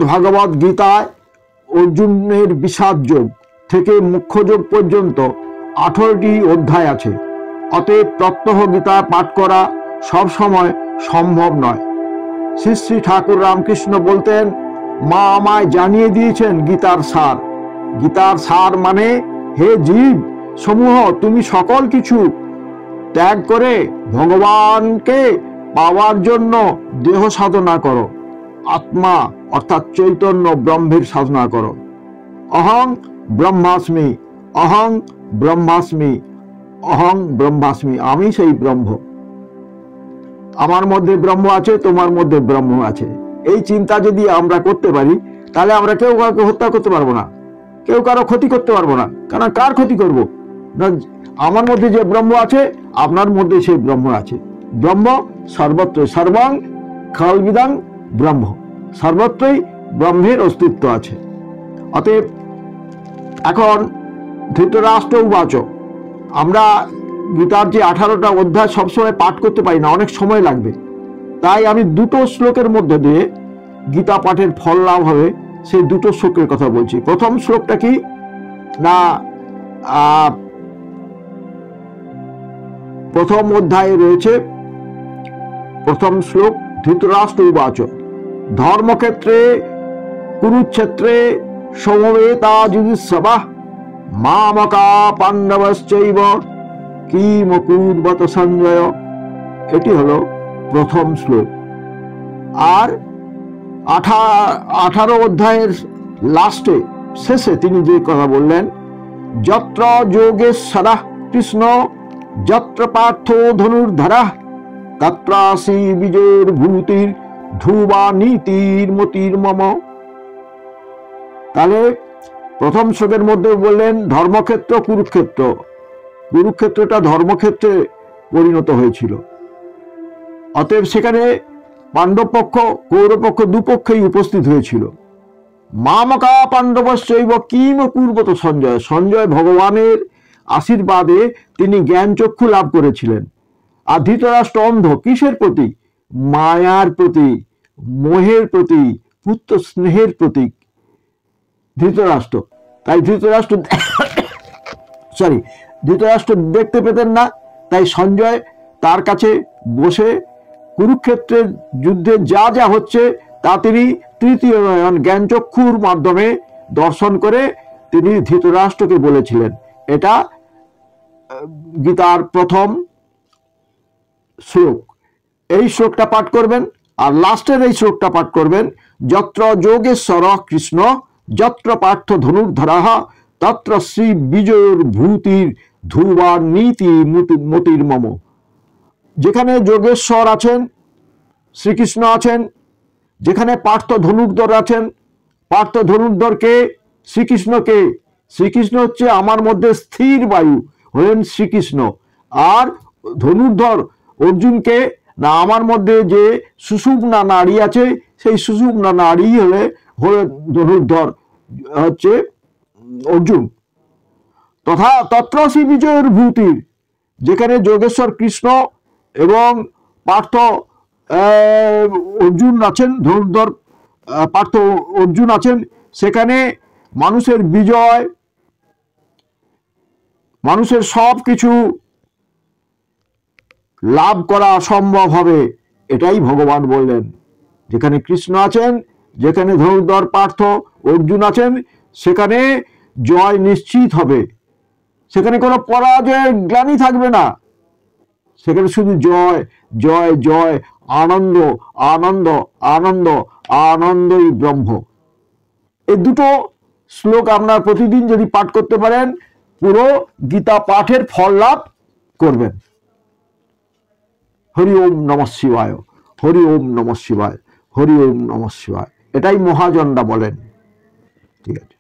ভগবদ গীতায় অর্জুনের বিষাদ যোগ থেকে মুখ্য যোগ পর্যন্ত 18টি অধ্যায় আছে। অতএব প্রত্যহ গীতা পাঠ করা সব সময় সম্ভব নয়। শ্রী শ্রী ঠাকুর রামকৃষ্ণ বলতেন, মা আমায় জানিয়ে দিয়েছেন গীতার সার। গীতার সার মানে, হে জীব সমূহ, তুমি সকল কিছু ত্যাগ করে ভগবানকে পাওয়ার জন্য দেহ সাধনা করো, আত্মা অর্থাৎ চৈতন্য ব্রহ্মের সাধনা করো। অহং ব্রহ্মাস্মি, অহং ব্রহ্মাস্মি, অহং ব্রহ্মাস্মি, আমি সেই ব্রহ্ম। আমার মধ্যে ব্রহ্ম আছে, তোমার মধ্যে ব্রহ্ম আছে। এই চিন্তা যদি আমরা করতে পারি, তাহলে আমরা কেউ কাউকে হত্যা করতে পারবো না, কেউ কারো ক্ষতি করতে পারবো না। কারণ কার ক্ষতি করব না? আমার মধ্যে যে ব্রহ্ম আছে, আপনার মধ্যে সেই ব্রহ্ম আছে। ব্রহ্ম সর্বত্র, সর্বং খলবিদং ব্রহ্ম, সর্বত্রই ব্রহ্মের অস্তিত্ব আছে। অতএব এখন ধৃতরাষ্ট্র উবাচ, আমরা গীতার যে 18টা অধ্যায় সবসময় পাঠ করতে পারি না, অনেক সময় লাগবে। তাই আমি দুটো শ্লোকের মধ্যে দিয়ে গীতা পাঠের ফল লাভ হবে, সেই দুটো শ্লোকের কথা বলছি। প্রথম শ্লোকটা কি না, প্রথম অধ্যায়ে রয়েছে প্রথম শ্লোক, ধৃতরাষ্ট্র উবাচ ধর্মক্ষেত্রে কুরুক্ষেত্রে সমবেতা যুধিষ্ঠিরঃ মামকা পাণ্ডবশ্চৈব কিম কুর্বত সঞ্জয়। এটি হলো প্রথম শ্লোক। আর 18 অধ্যায়ের লাস্টে, শেষে তিনি যে কথা বললেন, যত্র যোগেশ্বরঃ কৃষ্ণ যত্র পার্থ ধনুর্ধরঃ তত্রাসি বিজয়ের ভূতির ধ্রুবা নীতির মতির মম। তাহলে প্রথম শ্লোকের মধ্যে বললেন ধর্মক্ষেত্র কুরুক্ষেত্র, কুরুক্ষেত্রটা ধর্মক্ষেত্রে পরিণত হয়েছিল। অতএব সেখানে পাণ্ডব পক্ষ কৌরব পক্ষ দুপক্ষেই উপস্থিত হয়েছিল। মামকা পাণ্ডবশ্চৈব কিম কুর্বত সঞ্জয়, সঞ্জয় ভগবানের আশীর্বাদে তিনি জ্ঞান চক্ষু লাভ করেছিলেন। আর ধৃতরাষ্ট্র অন্ধ কিসের প্রতি? মায়ার প্রতি, মোহের প্রতি, পুত্র স্নেহের প্রতীক ধৃতরাষ্ট্র। তাই ধৃতরাষ্ট্র দেখতে পেতেন না। তাই সঞ্জয় তার কাছে বসে কুরুক্ষেত্রের যুদ্ধে যা যা হচ্ছে তা তিনি তৃতীয় নয়ন জ্ঞানচক্ষুর মাধ্যমে দর্শন করে তিনি ধৃতরাষ্ট্রকে বলেছিলেন। এটা গীতার প্রথম শ্লোক। এই শ্লোকটা পাঠ করবেন, আর লাস্টের এই শ্লোকটা পাঠ করবেন, যত্র যোগেশ্বর কৃষ্ণ যত্র পার্থ ধনুর্ধরঃ তত্র শ্রী বিজয়ের ভূতির ধ্রুবা নীতি মতির মম। যেখানে যোগেশ্বর আছেন, শ্রীকৃষ্ণ আছেন, যেখানে পার্থ ধনুর্ধর আছেন, পার্থ ধনুর্ধরকে, শ্রীকৃষ্ণকে, শ্রীকৃষ্ণ হচ্ছে আমার মধ্যে স্থির বায়ু, হলেন শ্রীকৃষ্ণ। আর ধনুর্ধর অর্জুনকে, না আমার মধ্যে যে সুষুম্না নাড়ি আছে, সেই সুষুম্না নাড়ি হলে ধনুর্ধর হচ্ছে অর্জুন। তথা তত্রাসি বিজয়ের ভূতির, যেখানে যোগেশ্বর কৃষ্ণ এবং পার্থ অর্জুন আছেন, ধনুর্ধর পার্থ অর্জুন আছেন, সেখানে মানুষের বিজয়, মানুষের সব কিছু লাভ করা অসম্ভব হবে, এটাই ভগবান বললেন। যেখানে কৃষ্ণ আছেন, যেখানে ধনুর্ধর পার্থ অর্জুন আছেন, সেখানে জয় নিশ্চিত হবে, সেখানে কোনো পরাজয়ের গ্লানি থাকবে না, সেখানে শুধু জয় জয় জয়, আনন্দ আনন্দ আনন্দ, আনন্দই ব্রহ্ম। এই দুটো শ্লোক আপনার প্রতিদিন যদি পাঠ করতে পারেন, পুরো গীতা পাঠের ফল লাভ করবেন। হরি ওম নমঃ শিবায়, হরি ওম নমঃ শিবায়, হরি ওম নমঃ শিবায়। এটাই মহাজনরা বলেন। ঠিক আছে।